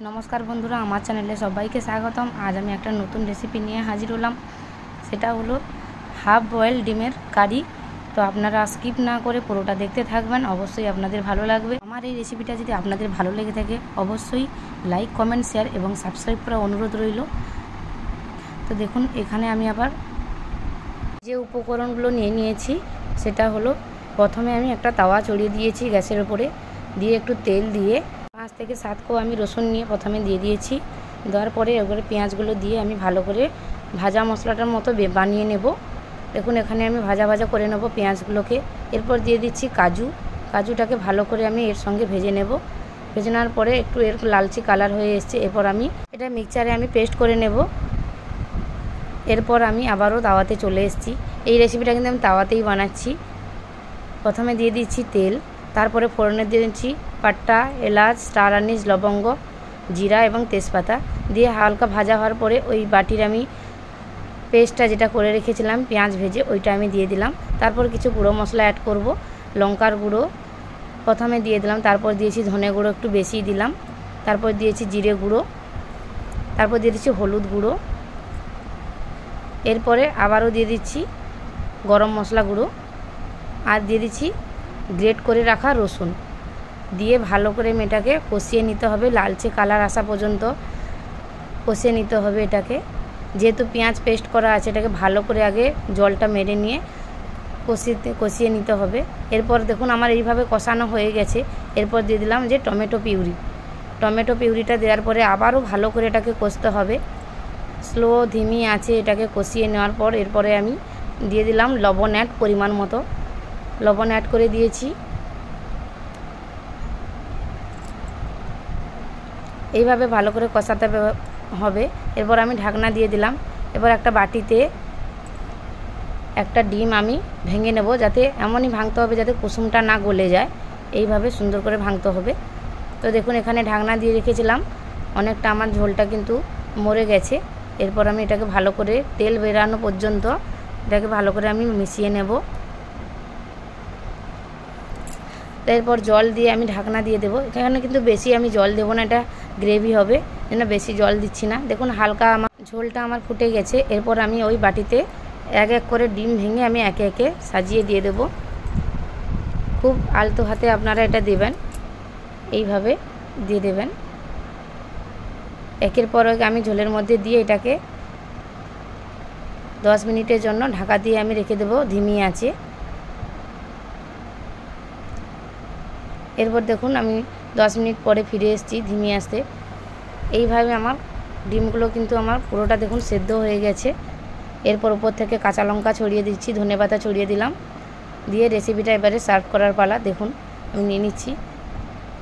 नमस्कार बंधुरा आमार चैनेले सबाइके स्वागतम। आज आमी एक नतून रेसिपि निये हाजिर हलाम। सेटा हलो हाफ बয়েল ডিমের কারি। तो आपनारा स्किप ना करे पुरोटा देखते थाकबेन, अवश्यई आपनादेर भालो लागबे। आमार एई रेसिपिटा यदि आपनादेर भालो लेगे थाके अवश्यई लाइक कमेंट शेयर एबं सबस्क्राइब करार अनुरोध रइल। तो देखुन एखाने आमी आबार जे उपकरणगुलो निये नियेछि सेटा हलो प्रथमे आमी एकटा तावा चड़िये दियेछि ग्यासेर उपरे, दिये एकटु तेल दिये 5 থেকে 7 को आमी रसुन निये प्रथमे दिये दियेछि। देওয়ার পরে এবারে পেঁয়াজগুলো দিয়ে আমি ভালো করে ভাজা মশলাটার মতো বানিয়ে নেব। দেখুন এখানে আমি ভাজা ভাজা করে নেব পেঁয়াজগুলোকে। এরপর দিয়ে দিচ্ছি কাজুটাকে ভালো করে আমি এর সঙ্গে ভেজে নেব। ভেজে নেওয়ার পরে একটু এর লালচে কালার হয়ে এসেছে। এরপর আমি এটা মিক্সচারে আমি পেস্ট করে নেব। এরপর আমি আবারও তাওয়াতে চলে এসেছি। এই রেসিপিটা কিন্তু আমি তাওয়াতেই বানাচ্ছি। প্রথমে দিয়ে দিচ্ছি তেল, তারপরে ফোড়নে দিয়ে দিচ্ছি পাট্টা, এলাচ, স্টার আনিস, লবঙ্গ, জিরা এবং তেজপাতা দিয়ে হালকা ভাজা হওয়ার পরে ওই বাটির আমি পেস্টটা যেটা করে রেখেছিলাম পেঁয়াজ ভেজে ওইটা আমি দিয়ে দিলাম। তারপর কিছু গুঁড়ো মশলা অ্যাড করব। লঙ্কার গুঁড়ো প্রথমে দিয়ে দিলাম, তারপর দিয়েছি ধনে গুঁড়ো একটু বেশি দিলাম, তারপর দিয়েছি জিরে গুঁড়ো, তারপর দিয়ে দিচ্ছি হলুদ গুঁড়ো। এরপরে আবারও দিয়ে দিচ্ছি গরম মশলা গুঁড়ো আর দিয়ে দিচ্ছি গ্রেট করে রাখা রসুন দিয়ে ভালো করে এটাকে কষিয়ে নিতে হবে। লালচে কালার আসা পর্যন্ত কষিয়ে নিতে হবে এটাকে। যেহেতু পেঁয়াজ পেস্ট করা আছে এটাকে ভালো করে আগে জলটা মেরে নিয়ে কষিয়ে নিতে হবে। এরপর দেখুন আমার এইভাবে কষানো হয়ে গেছে। এরপর দিয়ে দিলাম যে টমেটো পিউরিটা দেওয়ার পরে আবারও ভালো করে এটাকে কষতে হবে। স্লো ধিমি আছে এটাকে কষিয়ে নেওয়ার পর এরপরে আমি দিয়ে দিলাম লবণ পরিমাণ মতো লবণ অ্যাড করে দিয়েছি। এইভাবে ভালো করে কষাতে হবে। এরপর আমি ঢাকনা দিয়ে দিলাম। এবার একটা বাটিতে একটা ডিম আমি ভেঙে নেব, যাতে এমনই ভাঙতে হবে যাতে কুসুমটা না গলে যায়, এইভাবে সুন্দর করে ভাঙতে হবে। তো দেখুন এখানে ঢাকনা দিয়ে রেখেছিলাম, অনেকটা আমার ঝোলটা কিন্তু মরে গেছে। এরপর আমি এটাকে ভালো করে তেল বেরানো পর্যন্ত এটাকে ভালো করে আমি মিশিয়ে নেব। এরপর জল দিয়ে আমি ঢাকনা দিয়ে দেবো। এখানে কিন্তু বেশি আমি জল দেবো না, এটা গ্রেভি হবে, জন্য বেশি জল দিচ্ছি না। দেখুন হালকা আমার ঝোলটা আমার ফুটে গেছে। এরপর আমি ওই বাটিতে এক এক করে ডিম ভেঙে আমি একে একে সাজিয়ে দিয়ে দেব। খুব আলতো হাতে আপনারা এটা দেবেন, এইভাবে দিয়ে দেবেন। একের পর এক আমি ঝোলের মধ্যে দিয়ে এটাকে 10 মিনিটের জন্য ঢাকা দিয়ে আমি রেখে দেবো ধিমি আঁচে। এরপর দেখুন আমি 10 মিনিট পরে ফিরে এসেছি ধিমি আঁচে। এইভাবে আমার ডিমগুলো কিন্তু আমার পুরোটা দেখুন সেদ্ধ হয়ে গেছে। এরপর উপর থেকে কাঁচা লঙ্কা ছড়িয়ে দিচ্ছি, ধনেপাতা ছড়িয়ে দিলাম, দিয়ে রেসিপিটা এবারে সার্ভ করার পালা। দেখুন আমি নিয়ে নিচ্ছি।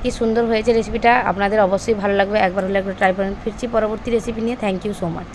কি সুন্দর হয়েছে রেসিপিটা, আপনাদের অবশ্যই ভালো লাগবে। একবার হলে একবার ট্রাই করেন। ফিরছি পরবর্তী রেসিপি নিয়ে। Thank you so much.